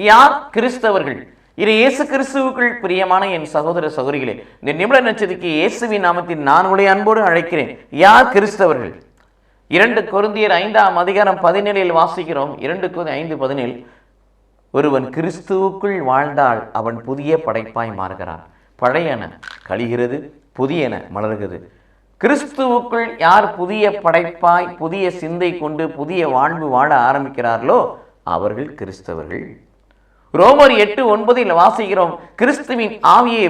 யார் கிறிஸ்தவர்கள்? இது இயேசு கிறிஸ்துவுக்குள் பிரியமான என் சகோதர சகோதரிகளே, இந்த நிமிட நட்சத்திரக்கு இயேசுவின் நாமத்தில் நான் உங்களை அன்போடு அழைக்கிறேன். யார் கிறிஸ்தவர்கள்? 2 கொரிந்தியர் 5:17 வாசிக்கிறோம். 2:5:17, ஒருவன் கிறிஸ்துவுக்குள் வாழ்ந்தால் அவன் புதிய படைப்பாய் மாறுகிறான். பழையன கழிகிறது, புதியன மலர்கிறது. கிறிஸ்துவுக்குள் யார் புதிய படைப்பாய் புதிய சிந்தை கொண்டு புதிய வாழ்வு வாழ ஆரம்பிக்கிறார்களோ அவர்கள் கிறிஸ்தவர்கள். ரோமர் 8:9 வாசிக்கிறோம், கிறிஸ்துவின் ஆவியை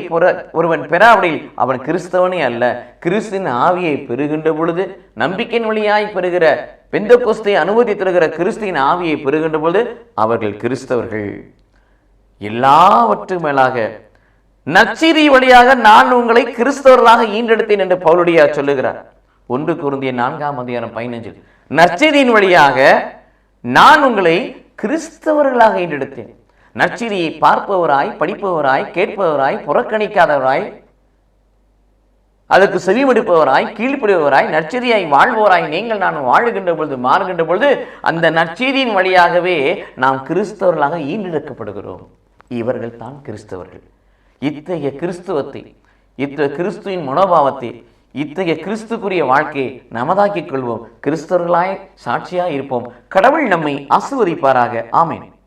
ஒருவன் பெறாவிடில் அவன் கிறிஸ்தவனே அல்ல. கிறிஸ்துவின் ஆவியை பெறுகின்ற பொழுது, நம்பிக்கையின் வழியாய் பெறுகிற, பெந்தெகோஸ்தை அனுமதி தருகிற கிறிஸ்துவின் ஆவியை பெறுகின்ற பொழுது அவர்கள் கிறிஸ்தவர்கள். எல்லாவற்றும் மேலாக நற்செய்தி வழியாக நான் உங்களை கிறிஸ்தவர்களாக ஈண்டெடுத்தேன் என்று பவுலடியார் சொல்லுகிறார். 1 கொரிந்தியர் 4:15, நற்செய்தியின் வழியாக நான் உங்களை கிறிஸ்தவர்களாக ஈண்டெடுத்தேன். நற்செய்தியை பார்ப்பவராய், படிப்பவராய், கேட்பவராய், புறக்கணிக்காதவராய், அதற்கு செவிமடுப்பவராய், கீழ்ப்படுபவராய், நற்செய்தியாய் வாழ்பவராய் நீங்கள் நான் வாழுகின்ற பொழுது, மாறுகின்ற பொழுது அந்த நற்செய்தியின் வழியாகவே நாம் கிறிஸ்தவர்களாக ஈண்டெடுக்கப்படுகிறோம். இவர்கள் தான் கிறிஸ்தவர்கள். இத்தகைய கிறிஸ்துவத்தை, இத்தகைய கிறிஸ்துவின் மனோபாவத்தை, இத்தகைய கிறிஸ்துக்குரிய வாழ்க்கையை நமதாக்கிக் கொள்வோம். கிறிஸ்தவர்களாய் சாட்சியாய் இருப்போம். கடவுள் நம்மை ஆசீர்வதிப்பாராக. ஆமென்.